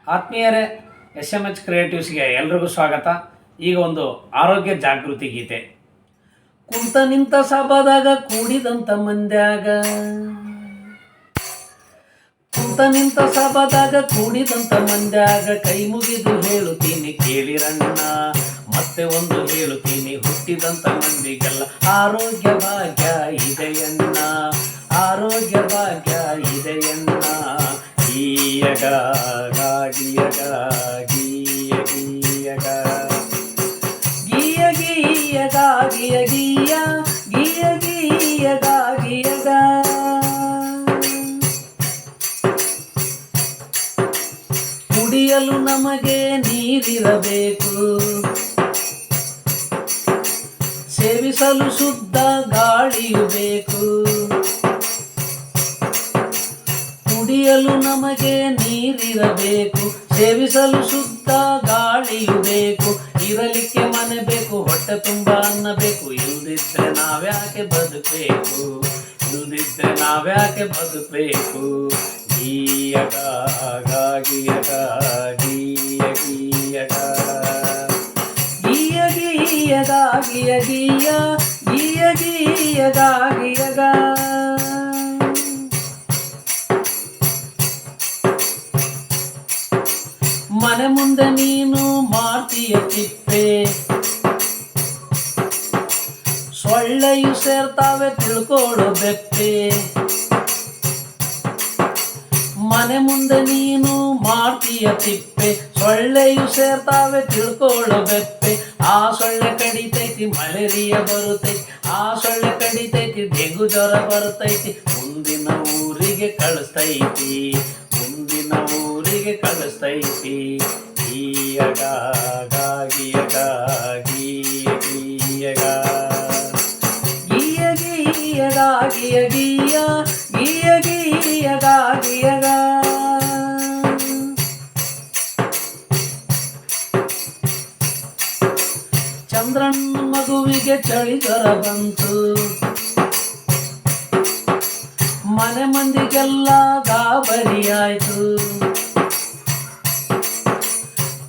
ಆತ್ಮೀಯರೇ, SMS ಕ್ರಿಯೇಟಿವ್ಸ್ಗೆ ಎಲ್ರಿಗೂ ಸ್ವಾಗತ. ಈಗ ಒಂದು ಆರೋಗ್ಯ ಜಾಗೃತಿ ಗೀತೆ. ಕುಂತ ನಿಂತ ಸಭಾದಾಗ ಕೂಡಿದಂತ ಮಂದ್ಯಾಗ, ಕುಂತ ನಿಂತ ಸಭಾದಾಗ ಕೂಡಿದಂತ ಮಂದ್ಯಾಗ ಕೈ ಮುಗಿದು ಹೇಳುತ್ತೀನಿ ಕೇಳಿರಣ್ಣ. ಮತ್ತೆ ಒಂದು ಹೇಳುತ್ತೀನಿ, ಹುಟ್ಟಿದಂತ ಮಂದಿಗೆಲ್ಲ ಆರೋಗ್ಯ ಭಾಗ್ಯ ಇದೆಯಣ್ಣ, ಆರೋಗ್ಯ ಭಾಗ್ಯ ಇದೆಯಣ್ಣ. ಗೀಯಗ ಗೀಯಗ ಗೀಯ ಗೀಯಗ ಗೀಯ ಗೀಯಗ ಗೀಯ ಗೀಯ ಗೀಯ ಗೀಯಗ ಗೀಯಗ. ಕುಡಿಯಲು ನಮಗೆ ನೀರಿರಬೇಕು, ಸೇವಿಸಲು ಶುದ್ಧ ಗಾಳಿಯು ಬೇಕು. ಕುಡಿಯಲು ನಮಗೆ ನೀರಿರಬೇಕು, ಸೇವಿಸಲು ಶುದ್ಧ ಗಾಳಿಯು ಬೇಕು. ಇರಲಿಕ್ಕೆ ಮನೆ ಬೇಕು, ಹೊಟ್ಟೆ ತುಂಬ ಅನ್ನ ಬೇಕು. ಇಲ್ದಿದ್ರೆ ನಾವ್ಯಾಕೆ ಬದುಕಬೇಕು, ಇಲ್ದಿದ್ರೆ ನಾವ್ಯಾಕೆ ಬದುಕಬೇಕು. ಗೀಯಗ ಗೀಯಗ ಗೀಯ ಗೀಯಗ ಗೀಯ ಗೀಯಗ ಗೀಯ ಗೀಯ ಗೀಯ ಗೀಯಗ ಗೀಯಗ. ಮನೆ ಮುಂದೆ ನೀನು ಮಾಡ್ತೀಯ ತಿಪ್ಪೆ, ಸೊಳ್ಳೆಯು ಸೇರ್ತಾವೆ ತಿಳ್ಕೊಡು ಬೆಪ್ಪೆ. ಮನೆ ಮುಂದೆ ನೀನು ಮಾಡ್ತೀಯ ತಿಪ್ಪೆ, ಸೊಳ್ಳೆಯು ಸೇರ್ತಾವೆ ತಿಳ್ಕೊಳು ಬೆಪ್ಪೆ. ಆ ಸೊಳ್ಳೆ ಕಡಿತೈತಿ ಮಲೇರಿಯಾ ಬರುತ್ತೈತಿ, ಆ ಸೊಳ್ಳೆ ಕಡಿತೈತಿ ಡೆಂಗು ಜ್ವರ ಬರುತ್ತೈತಿ. ಮುಂದಿನ ಊರಿಗೆ ಕಳಿಸ್ತೈತಿ, ಮುಂದಿನ ಊರಿಗೆ ಕಳಿಸ್ತೈತಿ. ಗೀಯಗ ಗೀಯಗ ಗೀಯ ಗೀಯಗ ಗೀಯ ಗೀಯಗ ಗೀಯ ಗೀಯ ಗೀಯ ಗೀಯಗ ಗೀಯಗ. ಚಂದ್ರಣ್ಣ ಮಗುವಿಗೆ ಚಳಿ ಜ್ವರ ಬಂತು, ಮನೆ ಮಂದಿಗೆಲ್ಲ ಗಾಬರಿಯಾಯ್ತು.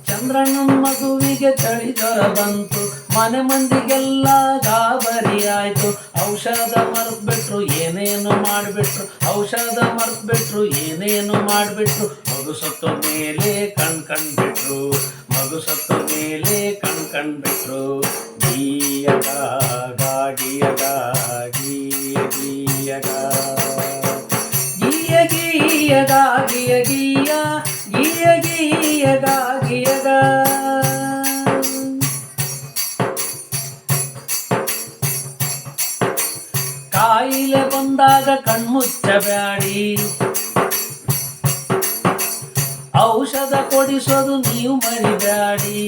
ಚಂದ್ರಣ್ಣನ ಮಗುವಿಗೆ ಚಳಿ ಜ್ವರ ಬಂತು, ಮನೆ ಮಂದಿಗೆಲ್ಲ ಗಾಬರಿಯಾಯ್ತು. ಔಷಧ ಮರೆತ್ಬಿಟ್ರು, ಏನೇನು ಮಾಡಿಬಿಟ್ರು, ಔಷಧ ಮರೆತ್ಬಿಟ್ರು, ಏನೇನು ಮಾಡಿಬಿಟ್ರು. ಮಗು ಸತ್ತ ಮೇಲೆ ಕಣ್ಬಿಟ್ರು, ಮಗು ಸತ್ತ ಮೇಲೆ ಕಣ್ಬಿಟ್ರು. ಗೀಯಗ ಗೀಯಗ ಗೀಯ ಗೀಯಗ ಗೀಯ ಗೀಯಗ ಗೀಯ ಗೀಯ ಗೀಯ ಗೀಯಗ ಗೀಯಗ. ಕಾಯಿಲೆ ಬಂದಾಗ ಕಣ್ಮುಚ್ಚಬ್ಯಾಡಿ, ಔಷಧ ಕೊಡಿಸೋದು ನೀವು ಮರಿಬ್ಯಾಡಿ.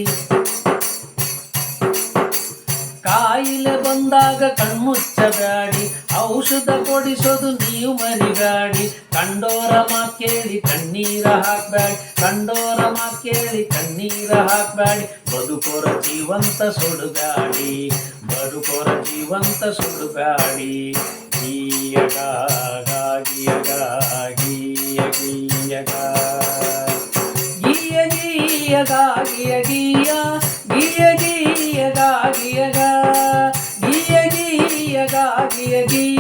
ಕಾಯಿಲೆ ಬಂದಾಗ ಕಣ್ಮುಚ್ಚಬ್ಯಾಡಿ, ಔಷಧ ಕೊಡಿಸೋದು ನೀವು ಮರಿಬ್ಯಾಡಿ. ಕಂಡೋರ ಮಾತ್ ಕೇಳಿ ಕಣ್ಣೀರ ಹಾಕ್ಬ್ಯಾಡಿ, ಕಂಡೋರ ಮಾತ್ ಕೇಳಿ ಕಣ್ಣೀರ ಹಾಕ್ಬ್ಯಾಡಿ. ಬದುಕೋರ ಜೀವಂತ ಸುಡುಬ್ಯಾಡಿ, ಬದುಕೋರ ಜೀವಂತ ಸುಡುಬ್ಯಾಡಿ. ಗೀಯಗ ಗೀಯಗ ಗೀಯ ಗೀಯಗ ಗೀಯ ಗೀಯಗ ಗೀಯ ಗೀಯ ಗೀಯ ಗೀಯಗ ಗೀಯಗ ಗೀಯ ಗೀಯಗ ಗೀಯ ಗೀಯ